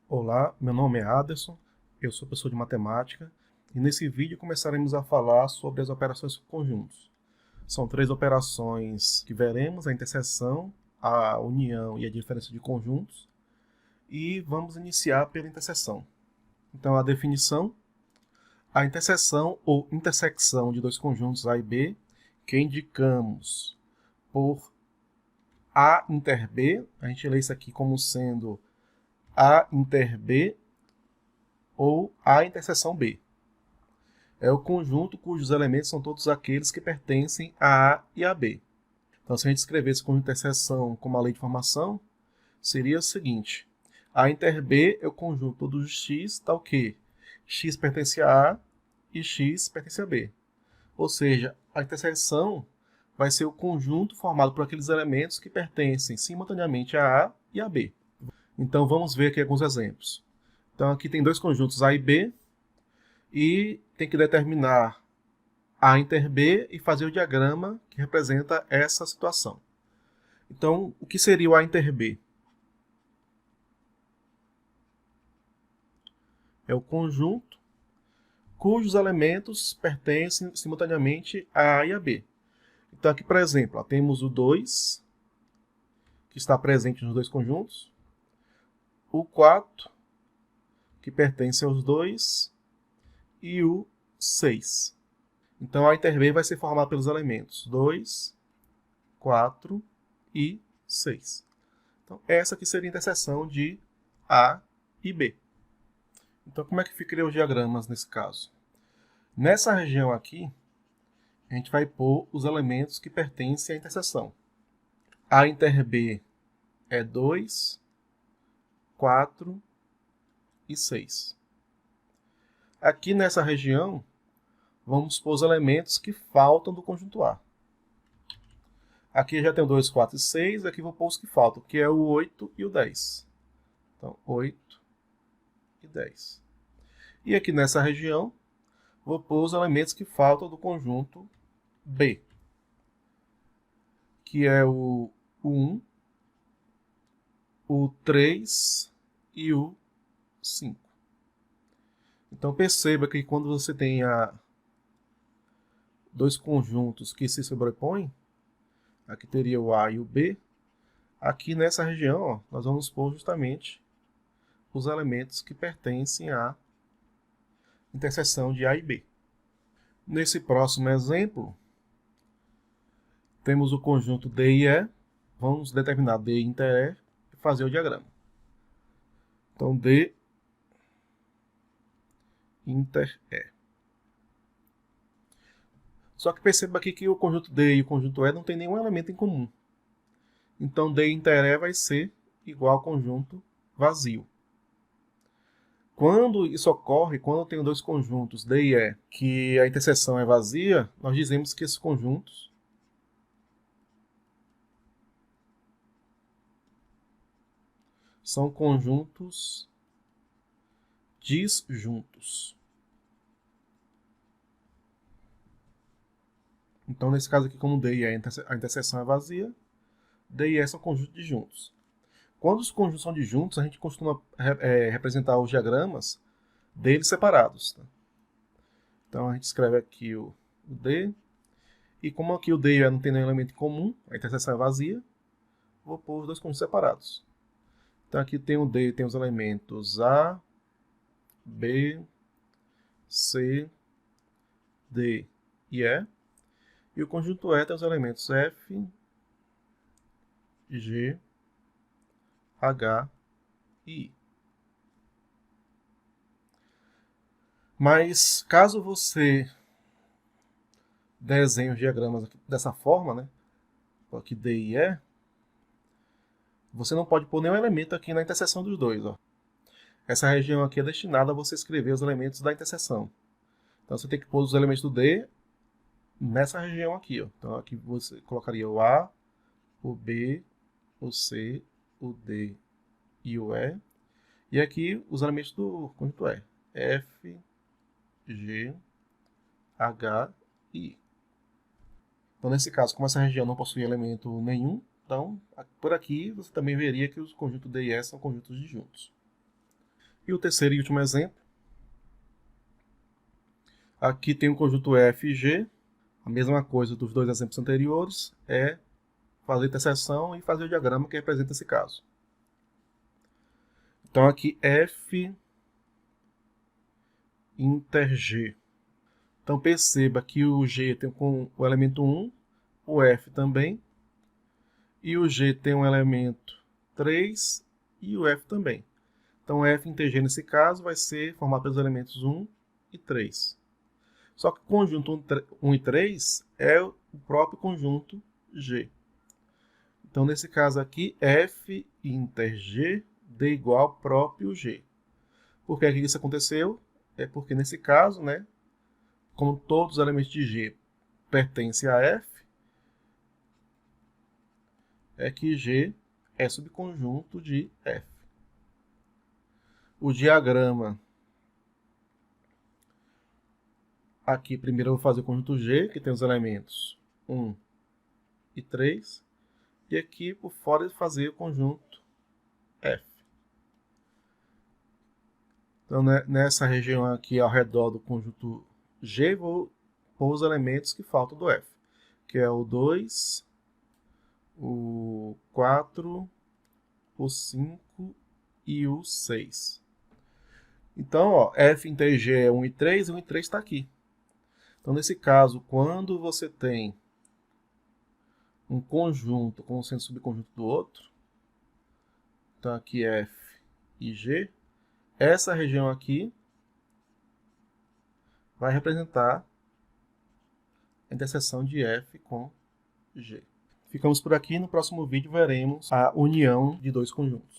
Olá, meu nome é Aderson, eu sou professor de matemática e nesse vídeo começaremos a falar sobre as operações por conjuntos. São três operações que veremos: a interseção, a união e a diferença de conjuntos, e vamos iniciar pela interseção. Então, a definição: a interseção ou intersecção de dois conjuntos A e B, que indicamos por A inter B, a gente lê isso aqui como sendo A inter B ou A interseção B. É o conjunto cujos elementos são todos aqueles que pertencem a A e a B. Então, se a gente escrevesse conjunto de interseção como a lei de formação, seria o seguinte: A inter B é o conjunto dos x, tal que x pertence a A e x pertence a B. Ou seja, a interseção vai ser o conjunto formado por aqueles elementos que pertencem simultaneamente a A e a B. Então, vamos ver aqui alguns exemplos. Então, aqui tem dois conjuntos A e B, e tem que determinar A inter B e fazer o diagrama que representa essa situação. Então, o que seria o A inter B? É o conjunto cujos elementos pertencem simultaneamente a A e a B. Então, aqui, por exemplo, temos o 2, que está presente nos dois conjuntos, o 4, que pertence aos dois, e o 6. Então, A inter B vai ser formado pelos elementos 2, 4 e 6. Então, essa aqui seria a interseção de A e B. Então, como é que ficariam os diagramas nesse caso? Nessa região aqui, a gente vai pôr os elementos que pertencem à interseção. A inter B é 2, 4 e 6. Aqui nessa região, vamos pôr os elementos que faltam do conjunto A. Aqui já tem o 2, 4 e 6, aqui vou pôr os que faltam, que é o 8 e o 10. Então, 8 e 10. E aqui nessa região, vou pôr os elementos que faltam do conjunto B, que é o 1, o 3 e o 5. Então perceba que quando você tem dois conjuntos que se sobrepõem, aqui teria o A e o B, aqui nessa região ó, nós vamos pôr justamente os elementos que pertencem à interseção de A e B. Nesse próximo exemplo, temos o conjunto D e E. Vamos determinar D inter E e fazer o diagrama. Então, D inter E. Só que perceba aqui que o conjunto D e o conjunto E não tem nenhum elemento em comum. Então, D inter E vai ser igual ao conjunto vazio. Quando isso ocorre, quando eu tenho dois conjuntos D e E, que a interseção é vazia, nós dizemos que esses conjuntos são conjuntos disjuntos. Então, nesse caso aqui, como D e E a interseção é vazia, D e E são conjuntos disjuntos. Quando os conjuntos são disjuntos, a gente costuma representar os diagramas deles separados. Tá? Então, a gente escreve aqui o D, e como aqui o D e E não tem nenhum elemento em comum, a interseção é vazia, vou pôr os dois conjuntos separados. Então, aqui tem o D, tem os elementos A, B, C, D e E. E o conjunto E tem os elementos F, G, H e I. Mas caso você desenhe os diagramas dessa forma, né? Aqui D e E, você não pode pôr nenhum elemento aqui na interseção dos dois. Ó. Essa região aqui é destinada a você escrever os elementos da interseção. Então você tem que pôr os elementos do D nessa região aqui. Ó. Então aqui você colocaria o A, o B, o C, o D e o E. E aqui os elementos do conjunto E. F, G, H e I. Então, nesse caso, como essa região não possui elemento nenhum, então, por aqui você também veria que os conjuntos D e E são conjuntos disjuntos. E o terceiro e último exemplo. Aqui tem o conjunto F e G. A mesma coisa dos dois exemplos anteriores é fazer interseção e fazer o diagrama que representa esse caso. Então aqui F inter G. Então perceba que o G tem com o elemento 1, o F também, e o G tem um elemento 3 e o F também. Então F inter G nesse caso vai ser formado pelos elementos 1 e 3. Só que o conjunto 1 e 3 é o próprio conjunto G. Então nesse caso aqui, F inter G D igual ao próprio G. Por que isso aconteceu? É porque nesse caso, né, como todos os elementos de G pertencem a F, é que G é subconjunto de F. O diagrama, aqui primeiro eu vou fazer o conjunto G, que tem os elementos 1 e 3, e aqui por fora eu vou fazer o conjunto F. Então nessa região aqui ao redor do conjunto G, vou pôr os elementos que faltam do F, que é o 2, o 4, o 5 e o 6. Então, ó, F inter G é 1 e 3, e 1 e 3 está aqui. Então, nesse caso, quando você tem um conjunto como sendo subconjunto do outro, então aqui F e G, essa região aqui vai representar a interseção de F com G. Ficamos por aqui, no próximo vídeo veremos a união de dois conjuntos.